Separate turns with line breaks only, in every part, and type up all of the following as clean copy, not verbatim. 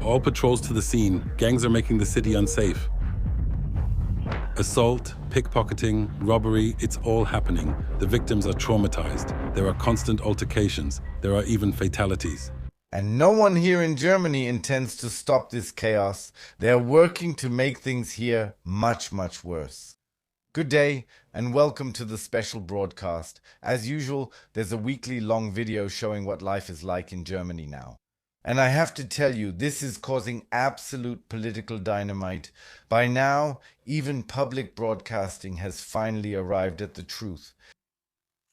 All patrols to the scene. Gangs are making the city unsafe. Assault, pickpocketing, robbery, it's all happening. The victims are traumatized. There are constant altercations. There are even fatalities.
And no one here in Germany intends to stop this chaos. They are working to make things here much, much worse. Good day and welcome to the special broadcast. As usual, there's a weekly long video showing what life is like in Germany now. And I have to tell you, this is causing absolute political dynamite. By now, even public broadcasting has finally arrived at the truth.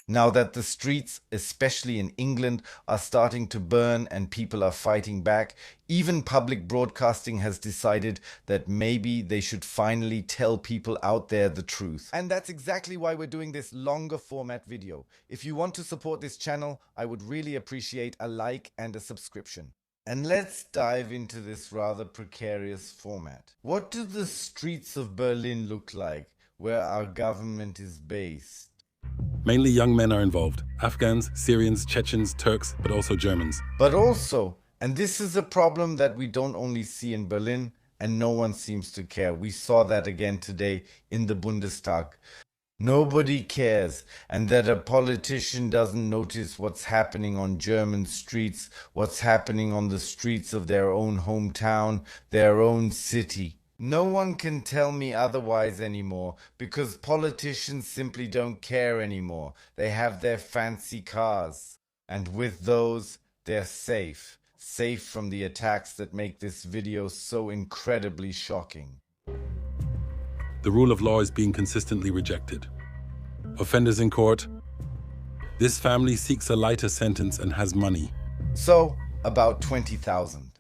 Now that the streets, especially in England, are starting to burn and people are fighting back, even public broadcasting has decided that maybe they should finally tell people out there the truth. And that's exactly why we're doing this longer format video. If you want to support this channel, I would really appreciate a like and a subscription. And let's dive into this rather precarious format. What do the streets of Berlin look like, where our government is based?
Mainly young men are involved. Afghans, Syrians, Chechens, Turks, but also Germans.
But also, and this is a problem that we don't only see in Berlin, and no one seems to care. We saw that again today in the Bundestag. Nobody cares, and that a politician doesn't notice what's happening on German streets, what's happening on the streets of their own hometown, their own city. No one can tell me otherwise anymore, because politicians simply don't care anymore. They have their fancy cars, and with those, they're safe. Safe from the attacks that make this video so incredibly shocking.
The rule of law is being consistently rejected. Offenders in court. This family seeks a lighter sentence and has money.
So, about 20,000.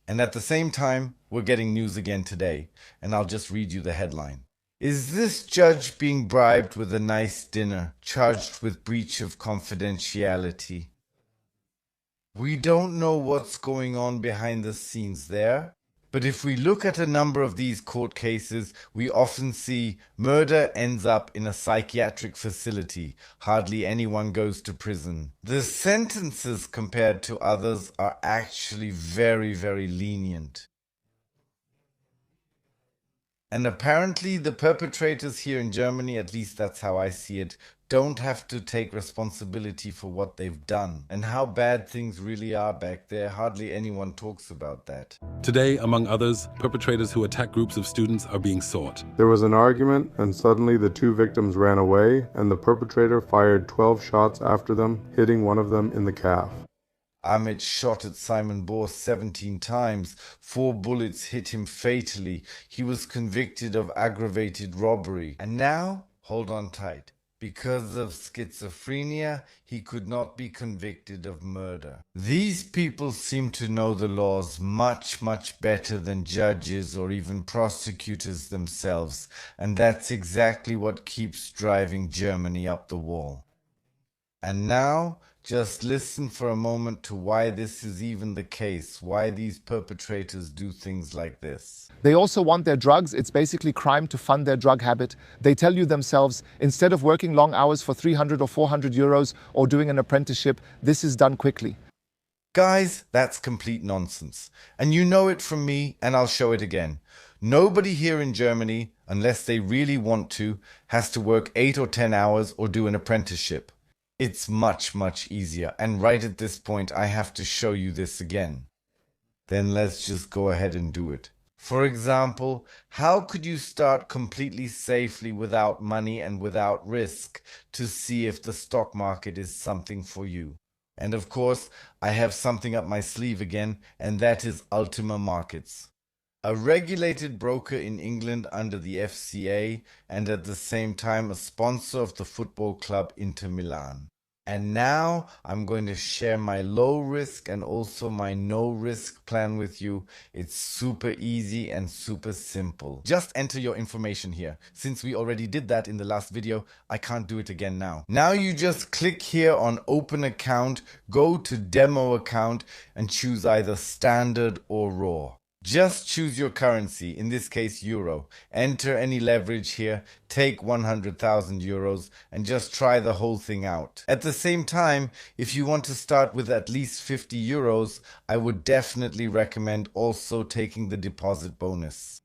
And at the same time, we're getting news again today, and I'll just read you the headline. Is this judge being bribed with a nice dinner, charged with breach of confidentiality? We don't know what's going on behind the scenes there, but if we look at a number of these court cases, we often see murder ends up in a psychiatric facility. Hardly anyone goes to prison. The sentences compared to others are actually very, very lenient. And apparently the perpetrators here in Germany, at least that's how I see it, don't have to take responsibility for what they've done. And how bad things really are back there, hardly anyone talks about that.
Today, among others, perpetrators who attack groups of students are being sought.
There was an argument, and suddenly the two victims ran away, and the perpetrator fired 12 shots after them, hitting one of them in the calf.
Ahmed shot at Simon Bors 17 times. 4 bullets hit him fatally. He was convicted of aggravated robbery. And now, hold on tight. Because of schizophrenia, he could not be convicted of murder. These people seem to know the laws much, much better than judges or even prosecutors themselves. And that's exactly what keeps driving Germany up the wall. And now, just listen for a moment to why this is even the case, why these perpetrators do things like this.
They also want their drugs. It's basically crime to fund their drug habit. They tell you themselves, instead of working long hours for 300 or 400 euros or doing an apprenticeship, this is done quickly.
Guys, that's complete nonsense. And you know it from me, and I'll show it again. Nobody here in Germany, unless they really want to, has to work 8 or 10 hours or do an apprenticeship. It's much, much easier, and right at this point I have to show you this again. Then let's just go ahead and do it. For example, how could you start completely safely without money and without risk to see if the stock market is something for you? And of course, I have something up my sleeve again, and that is Ultima Markets. A regulated broker in England under the FCA and at the same time a sponsor of the football club Inter Milan. And now I'm going to share my low risk and also my no risk plan with you. It's super easy and super simple. Just enter your information here. Since we already did that in the last video, I can't do it again now. Now you just click here on open account, go to demo account and choose either standard or raw. Just choose your currency, in this case euro. Enter any leverage here, take 100,000 euros and just try the whole thing out. At the same time, if you want to start with at least 50 euros, I would definitely recommend also taking the deposit bonus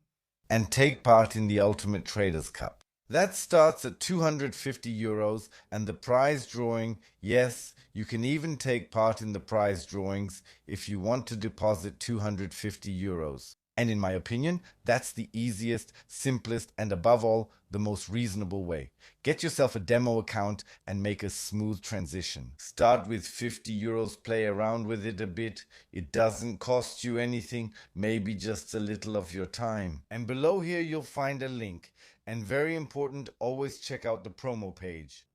and take part in the Ultimate Traders Cup. That starts at 250 euros and the prize drawing, yes, you can even take part in the prize drawings if you want to deposit 250 euros. And in my opinion, that's the easiest, simplest, and above all, the most reasonable way. Get yourself a demo account and make a smooth transition. Start with 50 euros, play around with it a bit. It doesn't cost you anything, maybe just a little of your time. And below here you'll find a link. And very important, always check out the promo page.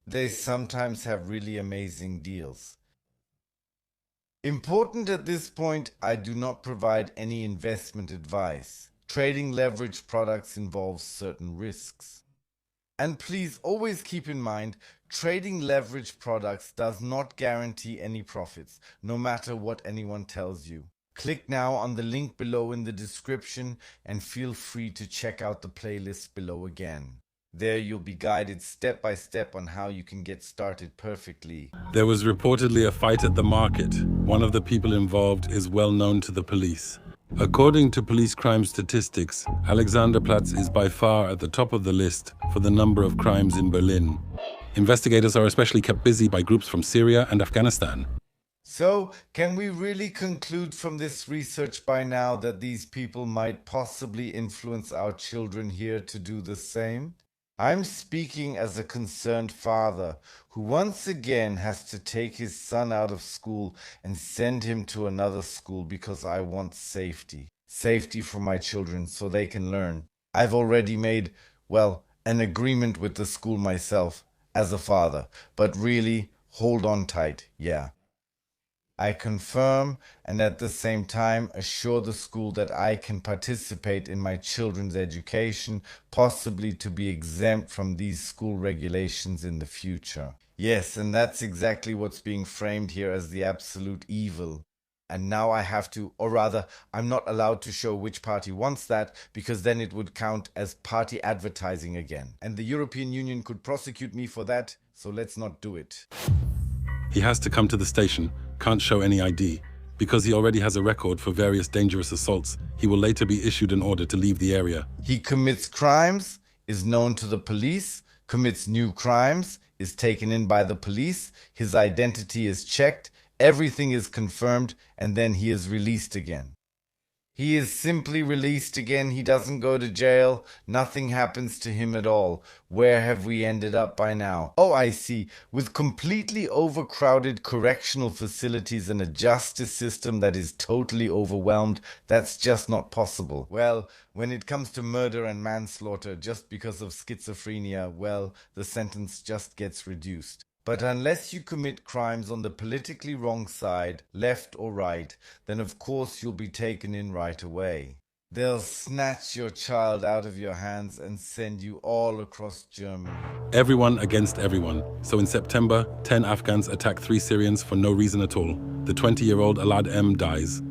They sometimes have really amazing deals. Important at this point, I do not provide any investment advice. Trading leverage products involves certain risks. And please always keep in mind, trading leverage products does not guarantee any profits, no matter what anyone tells you. Click now on the link below in the description and feel free to check out the playlist below again. There you'll be guided step by step on how you can get started perfectly.
There was reportedly a fight at the market. One of the people involved is well known to the police. According to police crime statistics, Alexanderplatz is by far at the top of the list for the number of crimes in Berlin. Investigators are especially kept busy by groups from Syria and Afghanistan.
So, can we really conclude from this research by now that these people might possibly influence our children here to do the same? I'm speaking as a concerned father who once again has to take his son out of school and send him to another school because I want safety. Safety for my children so they can learn. I've already made, well, an agreement with the school myself as a father, but really, hold on tight, yeah. I confirm and at the same time assure the school that I can participate in my children's education, possibly to be exempt from these school regulations in the future. Yes, and that's exactly what's being framed here as the absolute evil. And now I have to, or rather, I'm not allowed to show which party wants that, because then it would count as party advertising again. And the European Union could prosecute me for that, so let's not do it.
He has to come to the station, can't show any ID. Because he already has a record for various dangerous assaults, he will later be issued an order to leave the area.
He commits crimes, is known to the police, commits new crimes, is taken in by the police, his identity is checked, everything is confirmed, and then he is released again. He is simply released again, he doesn't go to jail, nothing happens to him at all. Where have we ended up by now? Oh, I see, with completely overcrowded correctional facilities and a justice system that is totally overwhelmed, that's just not possible. Well, when it comes to murder and manslaughter just because of schizophrenia, well, the sentence just gets reduced. But unless you commit crimes on the politically wrong side, left or right, then of course you'll be taken in right away. They'll snatch your child out of your hands and send you all across Germany.
Everyone against everyone. So in September, 10 Afghans attack 3 Syrians for no reason at all. The 20-year-old Alad M dies.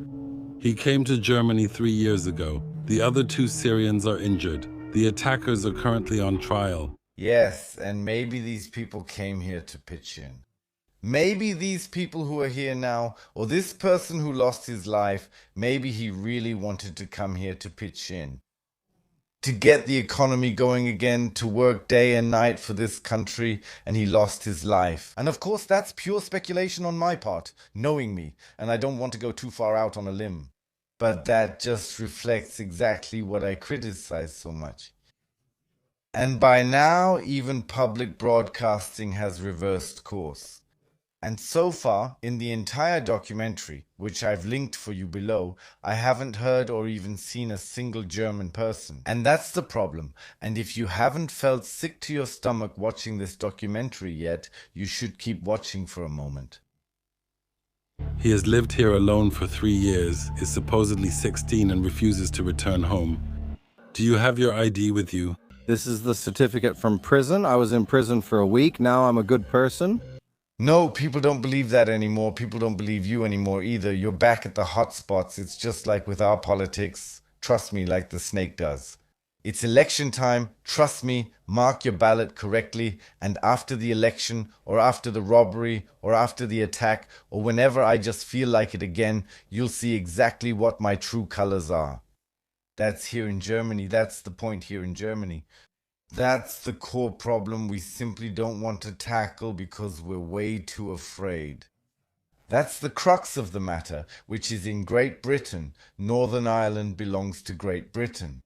He came to Germany 3 years ago. The other 2 Syrians are injured. The attackers are currently on trial.
Yes, and maybe these people came here to pitch in. Maybe these people who are here now, or this person who lost his life, maybe he really wanted to come here to pitch in. To get the economy going again, to work day and night for this country, and he lost his life. And of course that's pure speculation on my part, knowing me, and I don't want to go too far out on a limb. But that just reflects exactly what I criticize so much. And by now, even public broadcasting has reversed course. And so far, in the entire documentary, which I've linked for you below, I haven't heard or even seen a single German person. And that's the problem. And if you haven't felt sick to your stomach watching this documentary yet, you should keep watching for a moment.
He has lived here alone for 3 years, is supposedly 16 and refuses to return home. Do you have your ID with you?
This is the certificate from prison. I was in prison for a week. Now I'm a good person.
No, people don't believe that anymore. People don't believe you anymore either. You're back at the hot spots. It's just like with our politics. Trust me, like the snake does. It's election time. Trust me, mark your ballot correctly. And after the election, or after the robbery, or after the attack, or whenever I just feel like it again, you'll see exactly what my true colors are. That's here in Germany. That's the point here in Germany. That's the core problem we simply don't want to tackle because we're way too afraid. That's the crux of the matter, which is in Great Britain. Northern Ireland belongs to Great Britain.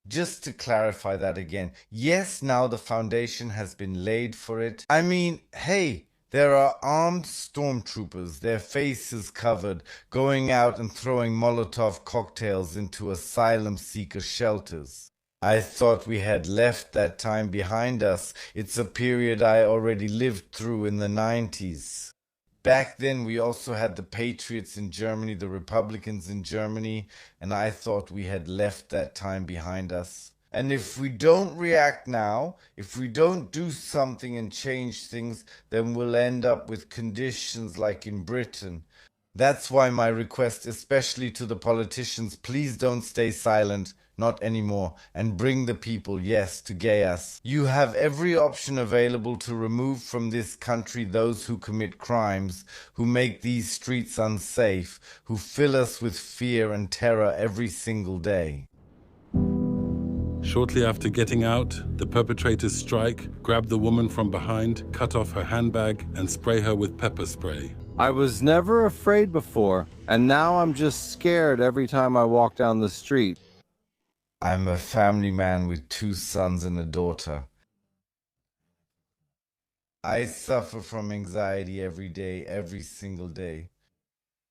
Just to clarify that again, yes, now the foundation has been laid for it. I mean, hey, there are armed stormtroopers, their faces covered, going out and throwing Molotov cocktails into asylum seeker shelters. I thought we had left that time behind us. It's a period I already lived through in the 90s. Back then, we also had the Patriots in Germany, the Republicans in Germany, and I thought we had left that time behind us. And if we don't react now, if we don't do something and change things, then we'll end up with conditions like in Britain. That's why my request, especially to the politicians, please don't stay silent, not anymore, and bring the people, yes, to Gaius. You have every option available to remove from this country those who commit crimes, who make these streets unsafe, who fill us with fear and terror every single day.
Shortly after getting out, the perpetrators strike, grab the woman from behind, cut off her handbag, and spray her with pepper spray.
I was never afraid before, and now I'm just scared every time I walk down the street.
I'm a family man with 2 sons and a daughter. I suffer from anxiety every day, every single day.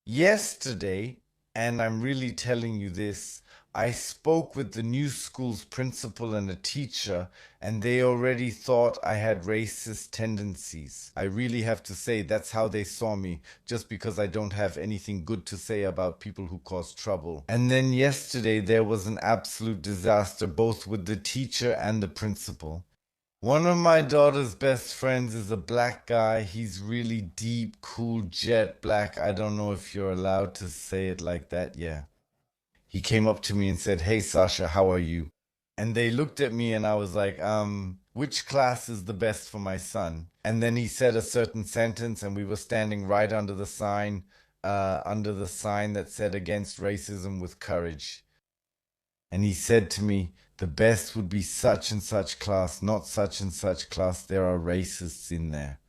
Yesterday, and I'm really telling you this, I spoke with the new school's principal and a teacher, and they already thought I had racist tendencies. I really have to say that's how they saw me, just because I don't have anything good to say about people who cause trouble. And then yesterday there was an absolute disaster, both with the teacher and the principal. One of my daughter's best friends is a black guy. He's really deep, cool, jet black. I don't know if you're allowed to say it like that, yeah. He came up to me and said, "Hey, Sasha, how are you?" And they looked at me and I was like, which class is the best for my son? And then he said a certain sentence and we were standing right under the sign that said against racism with courage. And he said to me, the best would be such and such class, not such and such class. There are racists in there.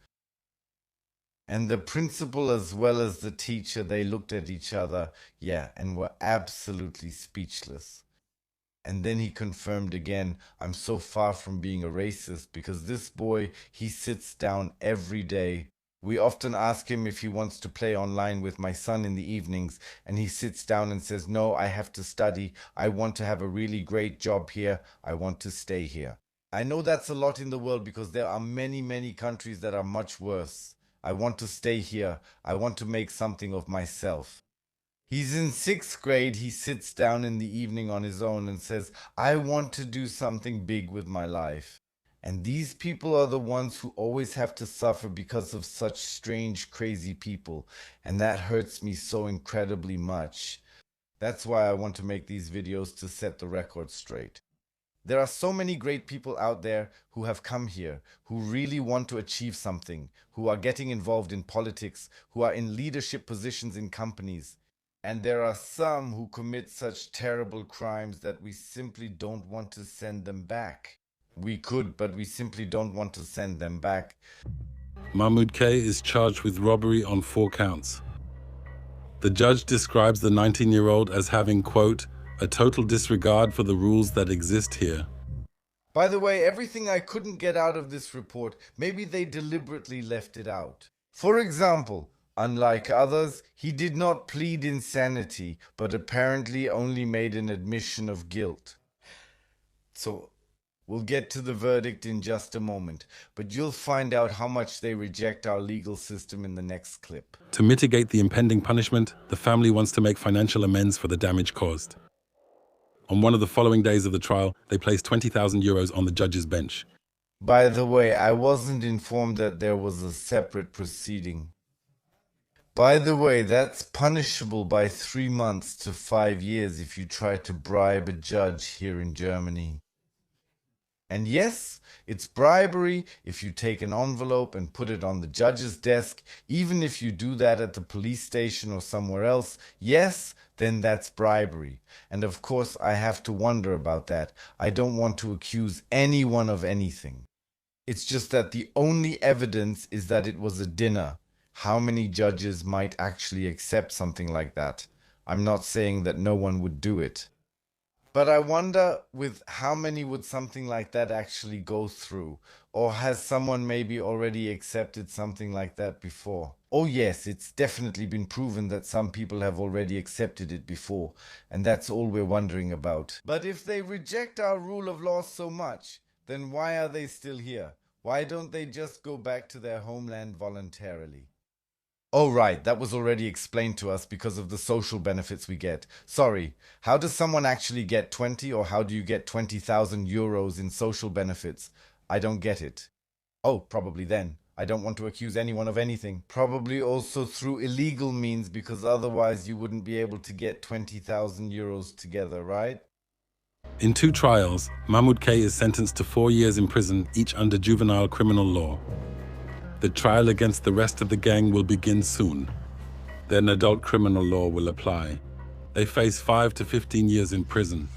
And the principal as well as the teacher, they looked at each other, and were absolutely speechless. And then he confirmed again, I'm so far from being a racist because this boy, he sits down every day. We often ask him if he wants to play online with my son in the evenings, and he sits down and says, "No, I have to study. I want to have a really great job here. I want to stay here." I know that's a lot in the world because there are many, many countries that are much worse. I want to stay here. I want to make something of myself. He's in 6th grade. He sits down in the evening on his own and says, I want to do something big with my life. And these people are the ones who always have to suffer because of such strange, crazy people. And that hurts me so incredibly much. That's why I want to make these videos, to set the record straight. There are so many great people out there who have come here, who really want to achieve something, who are getting involved in politics, who are in leadership positions in companies. And there are some who commit such terrible crimes that we simply don't want to send them back. We could, but we simply don't want to send them back.
Mahmoud K. is charged with robbery on 4 counts. The judge describes the 19-year-old as having, quote, a total disregard for the rules that exist here.
By the way, everything I couldn't get out of this report, maybe they deliberately left it out. For example, unlike others, he did not plead insanity, but apparently only made an admission of guilt. So, we'll get to the verdict in just a moment, but you'll find out how much they reject our legal system in the next clip.
To mitigate the impending punishment, the family wants to make financial amends for the damage caused. On one of the following days of the trial, they placed €20,000 on the judge's bench.
By the way, I wasn't informed that there was a separate proceeding. By the way, that's punishable by 3 months to 5 years if you try to bribe a judge here in Germany. And yes, it's bribery if you take an envelope and put it on the judge's desk, even if you do that at the police station or somewhere else. Yes, then that's bribery. And of course, I have to wonder about that. I don't want to accuse anyone of anything. It's just that the only evidence is that it was a dinner. How many judges might actually accept something like that? I'm not saying that no one would do it. But I wonder with how many would something like that actually go through? Or has someone maybe already accepted something like that before? Oh yes, it's definitely been proven that some people have already accepted it before, and that's all we're wondering about. But if they reject our rule of law so much, then why are they still here? Why don't they just go back to their homeland voluntarily? Oh, right, that was already explained to us because of the social benefits we get. Sorry, how does someone actually get 20 or how do you get 20,000 euros in social benefits? I don't get it. Oh, probably then. I don't want to accuse anyone of anything. Probably also through illegal means because otherwise you wouldn't be able to get 20,000 euros together, right?
In 2 trials, Mahmoud K is sentenced to 4 years in prison, each under juvenile criminal law. The trial against the rest of the gang will begin soon. Then adult criminal law will apply. They face 5 to 15 years in prison.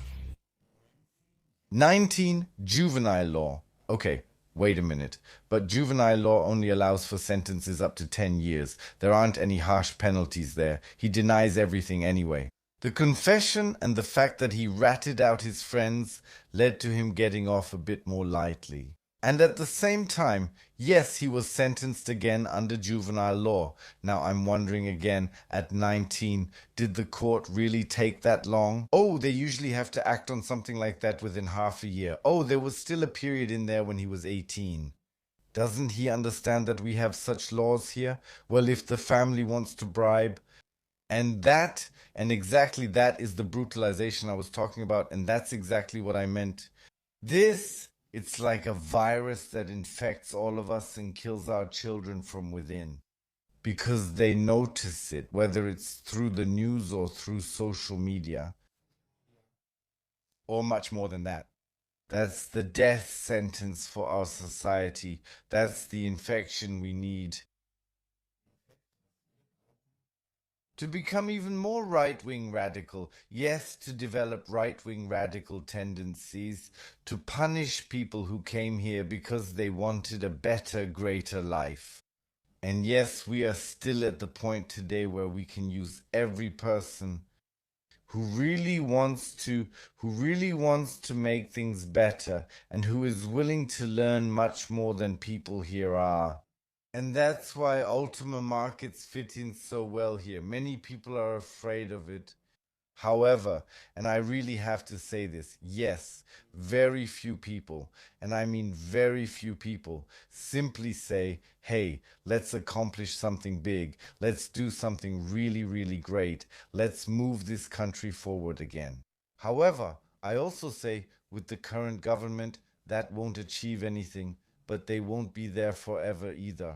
19. Juvenile law. Okay, wait a minute. But juvenile law only allows for sentences up to 10 years. There aren't any harsh penalties there. He denies everything anyway. The confession and the fact that he ratted out his friends led to him getting off a bit more lightly. And at the same time, yes, he was sentenced again under juvenile law. Now I'm wondering again, at 19, did the court really take that long? Oh, they usually have to act on something like that within half a year. Oh, there was still a period in there when he was 18. Doesn't he understand that we have such laws here? Well, if the family wants to bribe, and exactly that is the brutalization I was talking about, and that's exactly what I meant. It's like a virus that infects all of us and kills our children from within. Because they notice it, whether it's through the news or through social media. Or much more than that. That's the death sentence for our society. That's the infection we need. To become even more right-wing radical, yes, to develop right-wing radical tendencies, to punish people who came here because they wanted a better, greater life. And yes, we are still at the point today where we can use every person who really wants to make things better and who is willing to learn much more than people here are. And that's why Ultima markets fit in so well here. Many people are afraid of it. However, and I really have to say this, yes, very few people, and I mean very few people, simply say, hey, let's accomplish something big. Let's do something really, really great. Let's move this country forward again. However, I also say with the current government, that won't achieve anything, but they won't be there forever either.